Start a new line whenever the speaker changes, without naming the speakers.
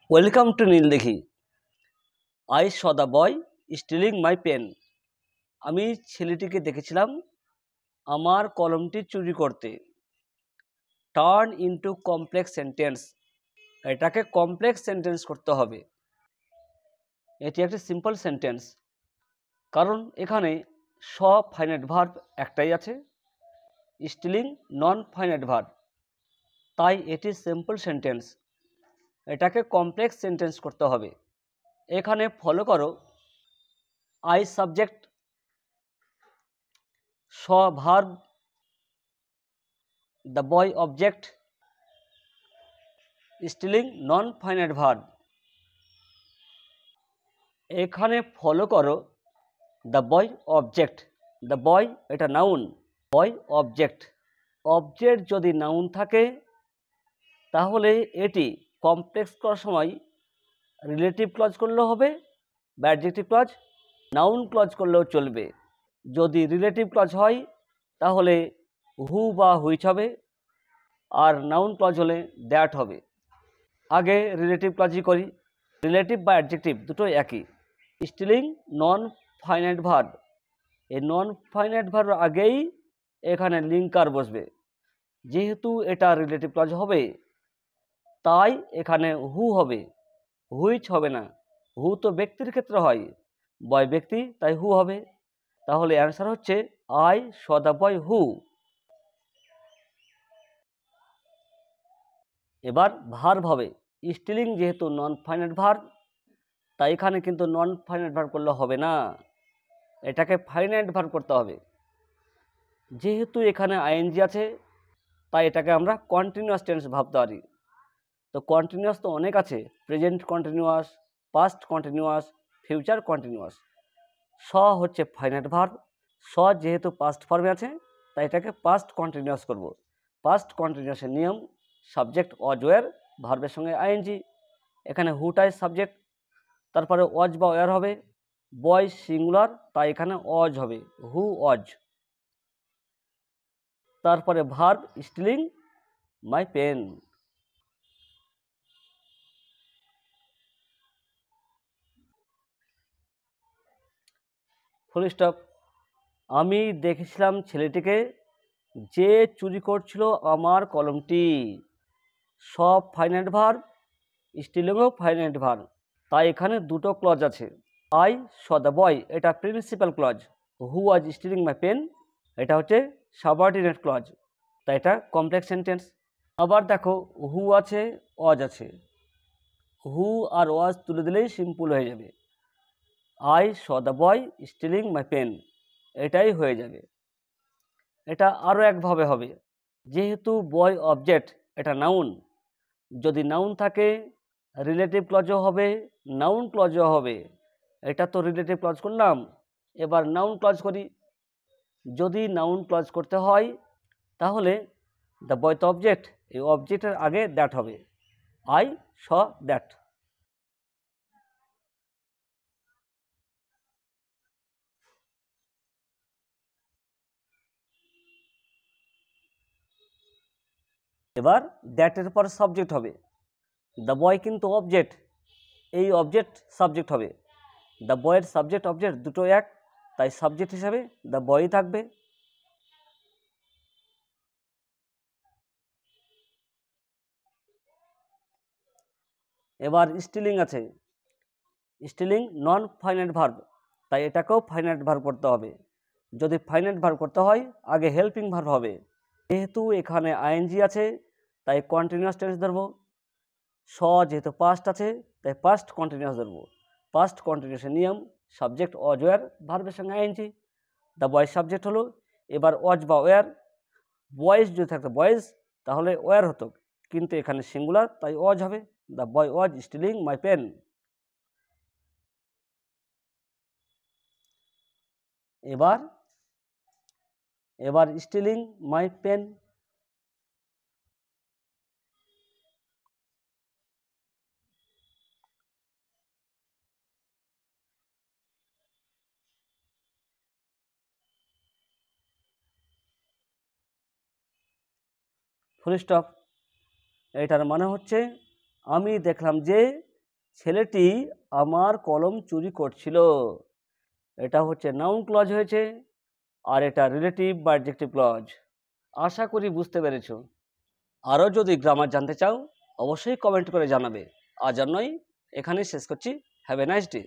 Welcome to নীল দেখি। I saw the boy stealing my pen. আমি ছেলেটিকে দেখেছিলাম আমার কলমটি চুরি করতে। Turn into complex sentence. এটাকে কমপ্লেক্স সেন্টেন্স করতে হবে। এটি একটি সিম্পল সেন্টেন্স, কারণ এখানে স ফাইনাইট ভার্ব একটাই আছে, স্টিলিং নন ফাইনাইট ভার্ব, তাই এটি সিম্পল সেন্টেন্স। এটাকে কমপ্লেক্স সেন্টেন্স করতে হবে। এখানে ফলো করো। I subject, saw verb, the boy object, stealing non finite verb. এখানে ফলো করো the boy object. The boy এটা নাউন, বয় অবজেক্ট। অবজেক্ট যদি নাউন থাকে তাহলে এটি কমপ্লেক্স করার সময় রিলেটিভ ক্লজ করলেও হবে বা অ্যাডজেক্টিভ ক্লজ, নাউন ক্লজ করলেও চলবে। যদি রিলেটিভ ক্লজ হয় তাহলে হু বা হুইচ হবে, আর নাউন ক্লজ হলে দ্যাট হবে। আগে রিলেটিভ ক্লজই করি। রিলেটিভ বা অ্যাডজেক্টিভ দুটোই একই। স্টিলিং নন ফাইনাইট ভার্ব, এই নন ফাইনাইট ভার্ব আগেই এখানে লিঙ্কার বসবে। যেহেতু এটা রিলেটিভ ক্লজ হবে তাই এখানে হু হবে, হুইচ হবে না। হু তো ব্যক্তির ক্ষেত্রে হয়, বয় ব্যক্তি, তাই হু হবে। তাহলে অ্যান্সার হচ্ছে আই স দ্য বয় হু। এবার ভার্ব হবে। স্টিলিং যেহেতু নন ফাইনাইট ভার্ব, তাই এখানে কিন্তু নন ফাইনাইট ভার্ব করলে হবে না, এটাকে ফাইনাইট ভার্ব করতে হবে। যেহেতু এখানে আইএনজি আছে তাই এটাকে আমরা কন্টিনিউয়াস টেন্স ভাবতে পারি। তো কন্টিনিউয়াস তো অনেক আছে, present continuous, past continuous, future continuous. স হচ্ছে ফাইনাইট ভার্ব। স যেহেতু পাস্ট ফর্মে আছে তাই এটাকে পাস্ট কন্টিনিউয়াস করব। পাস্ট কন্টিনিউয়াসের নিয়ম সাবজেক্ট ওয়াজ ওয়্যার, ভার্বের সঙ্গে আইএনজি। এখানে হুটাই সাবজেক্ট, তারপরে ওয়াজ বা ওয়্যার হবে। বয় সিঙ্গুলার তাই এখানে ওয়াজ হবে, হু ওয়াজ। তারপরে verb stealing my pen. Full stop. আমি দেখেছিলাম ছেলেটিকে যে চুরি করছিল আমার কলমটি। সব ফাইনাইট ভার্ব, স্টিলিংও ফাইনাইট ভার্ব, তাই এখানে দুটো ক্লজ আছে। আই স দ্য বয় এটা principal clause, who was stealing my pen এটা হচ্ছে সাবঅর্ডিনেট ক্লজ, তাই এটা কমপ্লেক্স সেন্টেন্স। আবার দেখো হু আছে, ওয়াজ আছে, হু আর ওয়াজ তুলে দিলেই সিম্পল হয়ে যাবে। I saw the boy stealing my pen, এটাই হয়ে যাবে। এটা আরও একভাবে হবে। যেহেতু বয় অবজেক্ট এটা নাউন, যদি নাউন থাকে রিলেটিভ ক্লজও হবে, নাউন ক্লজও হবে। এটা তো রিলেটিভ ক্লজ করলাম, এবার নাউন ক্লজ করি। যদি নাউন ক্লজ করতে হয় তাহলে দ্য বয় তো অবজেক্ট, এই অবজেক্টের আগে দ্যাট হবে, আই স দ্যাট। এবার দ্যাটের পর সাবজেক্ট হবে। দ্য বয় কিন্তু অবজেক্ট, এই অবজেক্ট সাবজেক্ট হবে। দ্য বয়ের সাবজেক্ট অবজেক্ট দুটো এক, তাই সাবজেক্ট হিসাবে দ্য বয়ই থাকবে। এবার স্টিলিং আছে। স্টিলিং নন ফাইনাইট ভার্ব, তাই এটাকেও ফাইনাইট ভার্ব করতে হবে। যদি ফাইনাইট ভার্ব করতে হয় আগে হেল্পিং ভার্ব হবে। যেহেতু এখানে আইএনজি আছে তাই কন্টিনিউয়াস টেন্স ধরবো। স যেহেতু পাস্ট আছে তাই পাস্ট কন্টিনিউয়াস ধরবো। পাস্ট কন্টিনিউয়াসের নিয়ম সাবজেক্ট ওয়াজ ওয়্যার, ভার্বের সঙ্গে আইএনজি। দ্য বয়েজ সাবজেক্ট হলো। এবার ওয়াজ বা ওয়্যার, বয়েজ যদি থাকতো বয়েজ তাহলে ওয়্যার হতো, কিন্তু এখানে সিঙ্গুলার তাই ওয়াজ হবে। The boy was stealing my pen. এবার এবার stealing my pen. Full stop. এটার মানে হচ্ছে আমি দেখলাম যে ছেলেটি আমার কলম চুরি করছিল। এটা হচ্ছে নাউন ক্লজ হয়েছে, আর এটা রিলেটিভ বা অ্যাডজেক্টিভ ক্লজ। আশা করি বুঝতে পেরেছো। আরও যদি গ্রামার জানতে চাও অবশ্যই কমেন্ট করে জানাবে। আজ আর নয়, এখানেই শেষ করছি। Have a nice day.